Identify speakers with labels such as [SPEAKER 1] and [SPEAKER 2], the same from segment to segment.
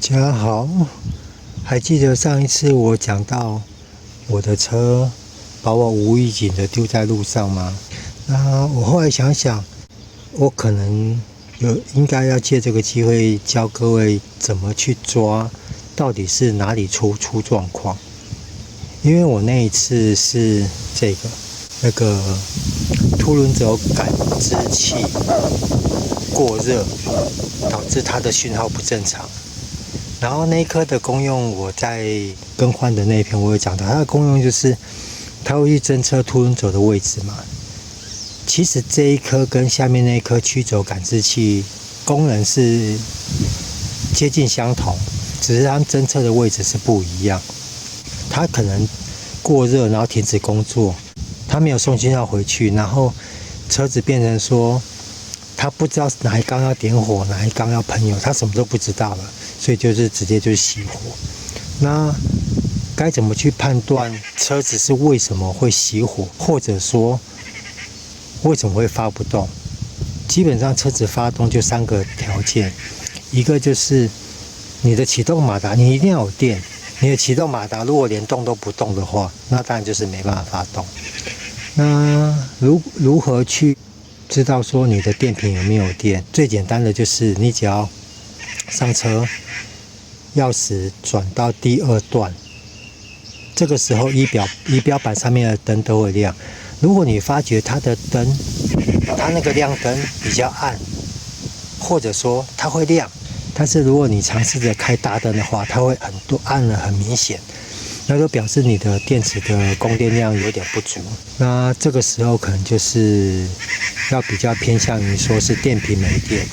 [SPEAKER 1] 家好，还记得上一次我讲到我的车把我无预警的丢在路上吗？那我后来想想，我可能应该要借这个机会教各位怎么去抓，到底是哪里出状况。因为我那一次是那个凸轮轴感知器过热，导致它的讯号不正常。然后那一颗的功用，我在更换的那一篇我有讲到，它的功用就是它会去侦测凸轮轴的位置嘛。其实这一颗跟下面那一颗曲轴感知器功能是接近相同，只是它们侦测的位置是不一样。它可能过热，然后停止工作，它没有送信号回去，然后车子变成说它不知道哪一缸要点火，哪一缸要喷油，它什么都不知道了，所以就是直接就熄火。那该怎么去判断车子是为什么会熄火，或者说为什么会发不动？基本上车子发动就3个条件，一个就是你的启动马达，你一定要有电。你的启动马达如果连动都不动的话，那当然就是没办法发动。那如何去知道说你的电瓶有没有电？最简单的就是你只要上车，钥匙转到第2段，这个时候仪表板上面的灯都会亮。如果你发觉它的灯，它那个亮灯比较暗，或者说它会亮，但是如果你尝试着开大灯的话，它会暗了很明显，那就表示你的电池的供电量有点不足。那这个时候可能就是要比较偏向于说是电瓶没电，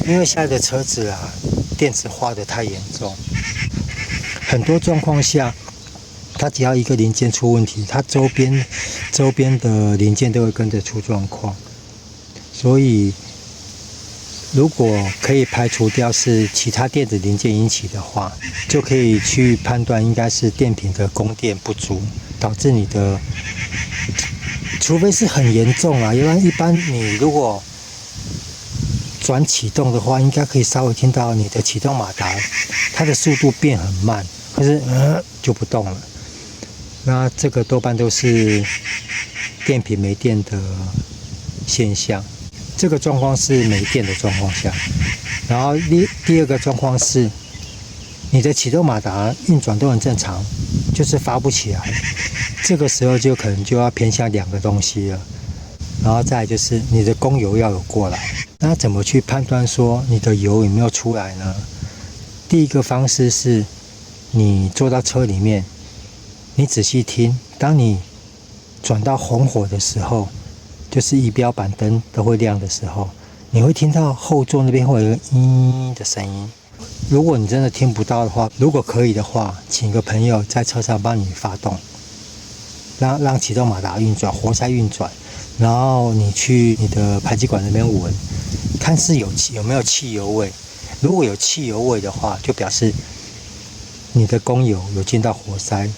[SPEAKER 1] 因为现在的车子啊，电池化的太严重，很多状况下，它只要一个零件出问题，它周边的零件都会跟着出状况。所以如果可以排除掉是其他电子零件引起的话，就可以去判断应该是电瓶的供电不足，导致你的，除非是很严重啊，要不然一般你如果转启动的话，应该可以稍微听到你的启动马达它的速度变很慢，可是就不动了。那这个多半都是电瓶没电的现象。这个状况是没电的状况下，然后第二个状况是你的启动马达运转都很正常，就是发不起来。这个时候就可能就要偏向2个东西了，然后再来就是你的供油要有过来。那怎么去判断说你的油有没有出来呢？第一个方式是你坐到车里面，你仔细听，当你转到红火的时候，就是仪表板灯都会亮的时候，你会听到后座那边会有一个嘤的声音。如果你真的听不到的话，如果可以的话，请个朋友在车上帮你发动，让启动马达运转，活塞运转，然后你去你的排气管那边闻，看是有没有汽油味。如果有汽油味的话，就表示你的供油有进到活塞，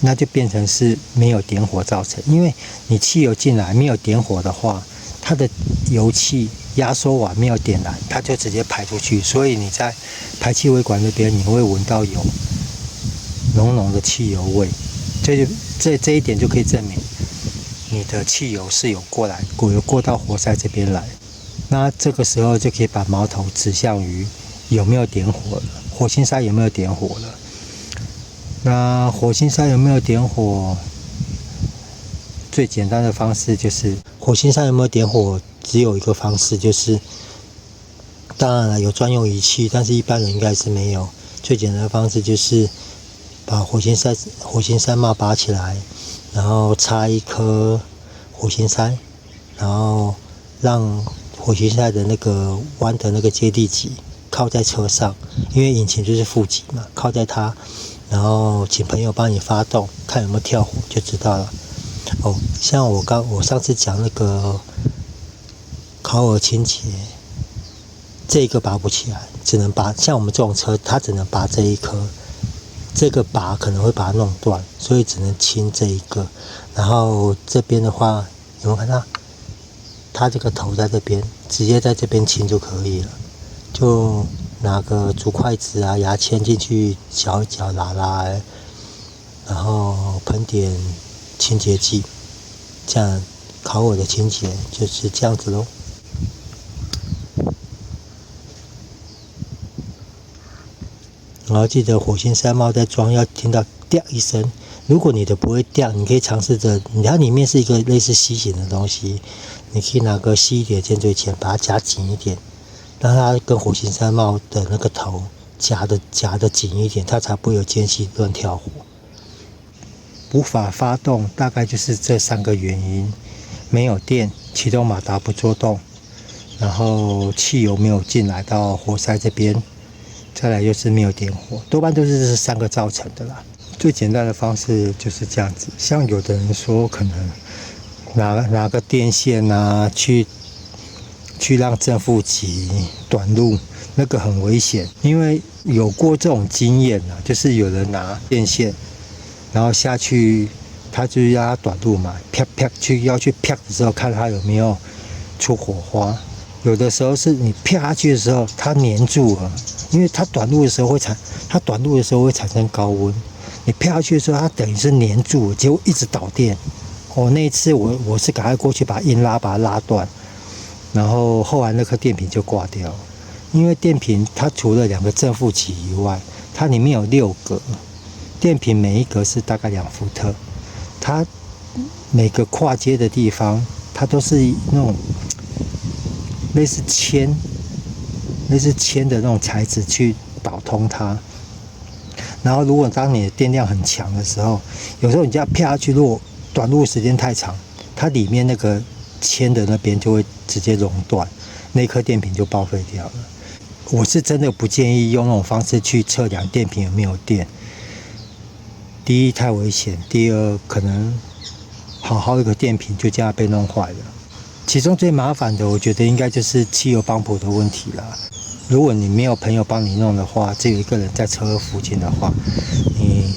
[SPEAKER 1] 那就变成是没有点火造成。因为你汽油进来没有点火的话，它的油气压缩完没有点燃，它就直接排出去，所以你在排气尾管那边你会闻到有浓浓的汽油味。这一点就可以证明你的汽油是有过到活塞这边来。那这个时候就可以把矛头指向于有没有点火了，火星塞有没有点火了。那火星塞有没有点火？最简单的方式就是火星塞有没有点火，只有一个方式，就是当然了有专用仪器，但是一般人应该是没有。最简单的方式就是把火星塞帽拔起来，然后插一颗火星塞，然后让火星塞的那个弯的那个接地脊靠在车上，因为引擎就是负极嘛，靠在它。然后请朋友帮你发动，看有没有跳火就知道了。像我上次讲那个烤耳清洁，这个拔不起来，只能拔。像我们这种车，它只能拔这一颗，这个拔可能会把它弄断，所以只能清这一个。然后这边的话，有没有看到？它这个头在这边，直接在这边清就可以了。就拿个竹筷子啊、牙签进去搅一搅、拉拉，然后喷点清洁剂，这样烤火的清洁就是这样子咯。然后记得火星山猫在装要听到掉一声，如果你的不会掉，你可以尝试着，它里面是一个类似吸型的东西，你可以拿个细一点的尖嘴钳把它夹紧一点，让它跟火星山猫的那个头夹的紧一点，它才不会有间隙乱跳火。无法发动大概就是这3个原因：没有电，启动马达不作动，然后汽油没有进来到活塞这边，再来就是没有点火，多半都是这3个造成的啦。最简单的方式就是这样子，像有的人说可能拿个电线啊去让正负极短路，那个很危险，因为有过这种经验啊，就是有人拿电线，然后下去，他就让它短路嘛，啪啪要去啪的时候，看它有没有出火花。有的时候是你啪下去的时候，它粘住了，因为它短路的时候会产生高温。你啪下去的时候，它等于是粘住了，结果一直导电。那一次我是赶快过去把硬拉把它拉断，然后后来那颗电瓶就挂掉了。因为电瓶它除了2个正负极以外，它里面有6格，电瓶每一格是大概2伏特，它每个跨接的地方，它都是那种类似铅的那种材质去导通它。然后如果当你的电量很强的时候，有时候你这样啪下去，如果短路时间太长，它里面那个铅的那边就会直接熔断，那颗电瓶就报废掉了。我是真的不建议用那种方式去测量电瓶有没有电。第一太危险，第二可能好好一个电瓶就这样被弄坏了。其中最麻烦的，我觉得应该就是汽油帮浦的问题啦。如果你没有朋友帮你弄的话，只有一个人在车附近的话，你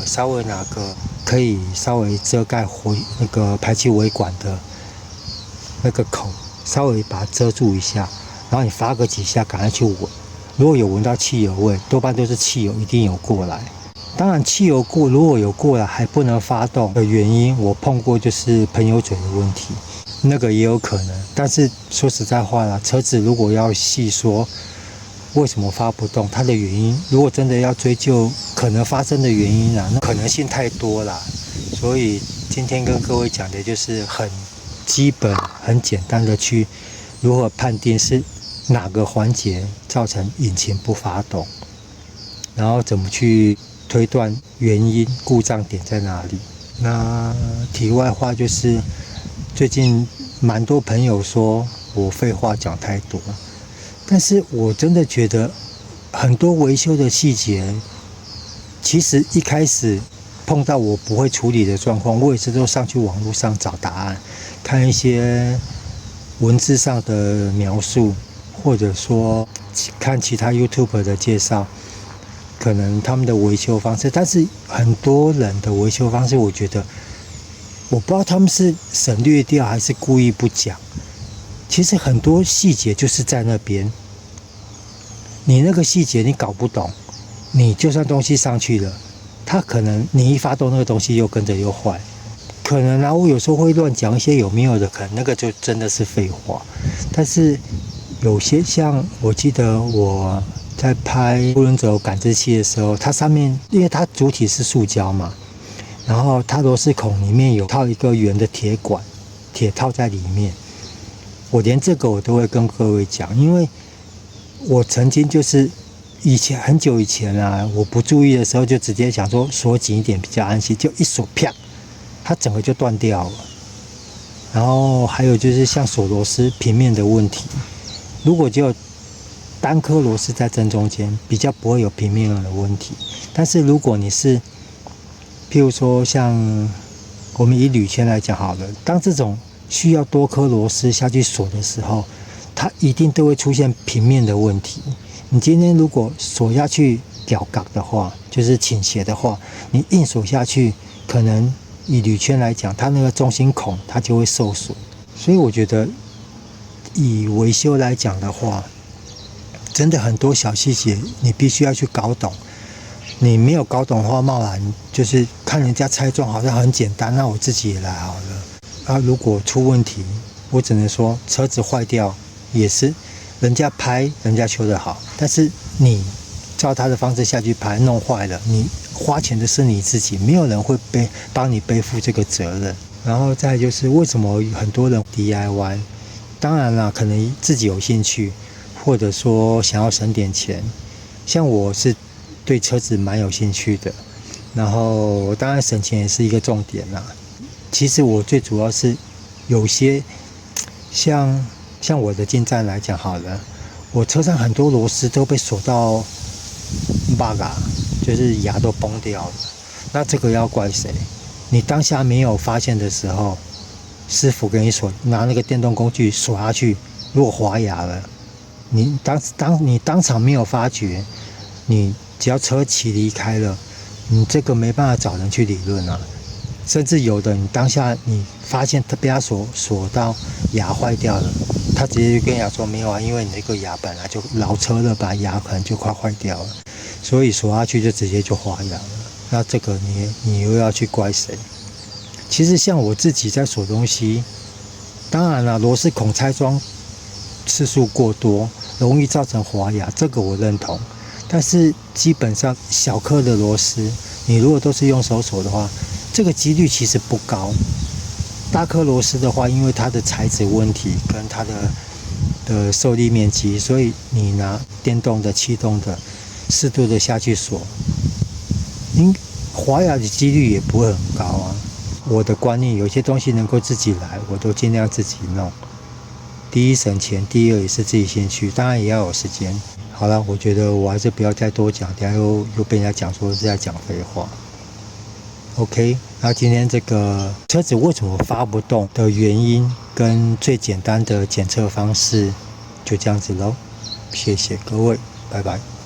[SPEAKER 1] 稍微拿个可以稍微遮盖那个排气尾管的那个口，稍微把它遮住一下，然后你发个几下，赶快去闻。如果有闻到汽油味，多半都是汽油一定有过来。当然，汽油如果有过来还不能发动的原因，我碰过就是喷油嘴的问题。那个也有可能，但是说实在话啦，车子如果要细说为什么发不动，它的原因如果真的要追究可能发生的原因啊，那可能性太多啦。所以今天跟各位讲的就是很基本、很简单的去如何判定是哪个环节造成引擎不发动，然后怎么去推断原因故障点在哪里。那题外话就是。最近蛮多朋友说我废话讲太多，但是我真的觉得很多维修的细节，其实一开始碰到我不会处理的状况，我也是都上去网络上找答案，看一些文字上的描述，或者说看其他 YouTube 的介绍，可能他们的维修方式，但是很多人的维修方式，我觉得。我不知道他们是省略掉还是故意不讲。其实很多细节就是在那边，你那个细节你搞不懂，你就算东西上去了，它可能你一发动那个东西又跟着又坏，可能啊，我有时候会乱讲一些有没有的，可能那个就真的是废话。但是有些像我记得我在拍涡轮轴感知器的时候，它上面因为它主体是塑胶嘛。然后它螺丝孔里面有套一个圆的铁管，铁套在里面。我连这个我都会跟各位讲，因为我曾经就是很久以前啊，我不注意的时候就直接想说锁紧一点比较安心，就一锁啪，它整个就断掉了。然后还有就是像锁螺丝平面的问题，如果只有单颗螺丝在正中间，比较不会有平面的问题。但是如果你是譬如说，像我们以铝圈来讲好了，当这种需要多颗螺丝下去锁的时候，它一定都会出现平面的问题。你今天如果锁下去吊杠的话，就是倾斜的话，你硬锁下去，可能以铝圈来讲，它那个中心孔它就会受损。所以我觉得，以维修来讲的话，真的很多小细节你必须要去搞懂。你没有搞懂的话，贸然就是看人家拆装好像很简单，那我自己也来好了。啊，如果出问题，我只能说车子坏掉也是人家拍人家修得好，但是你照他的方式下去拍弄坏了，你花钱的是你自己，没有人会帮你背负这个责任。然后再就是为什么很多人 DIY， 当然啦，可能自己有兴趣，或者说想要省点钱。像我是对车子蛮有兴趣的，然后当然省钱也是一个重点啦。其实我最主要是有些像我的进站来讲好了，我车上很多螺丝都被锁到 bug， 就是牙都崩掉了。那这个要怪谁？你当下没有发现的时候，师傅给你锁，拿那个电动工具锁下去，如果滑牙了，你当场没有发觉，你只要车骑离开了，你这个没办法找人去理论啊。甚至有的你当下你发现他被他锁到牙坏掉了，他直接就跟牙说没有啊，因为你这个牙本来就老车了吧，牙可能就快坏掉了，所以锁下去就直接就滑牙了。那这个你又要去怪谁？其实像我自己在锁东西，当然了，螺丝孔拆装次数过多，容易造成滑牙，这个我认同。但是基本上小颗的螺丝，你如果都是用手锁的话，这个几率其实不高。大颗螺丝的话，因为它的材质问题跟它的受力面积，所以你拿电动的、气动的，适度的下去锁，滑牙的几率也不会很高啊。我的观念，有些东西能够自己来，我都尽量自己弄。第一省钱，第二也是自己兴趣，当然也要有时间。好了，我觉得我还是不要再多讲，等下又被人家讲说是在讲废话。OK， 那今天这个车子为什么发不动的原因跟最简单的检测方式就这样子咯，谢谢各位，拜拜。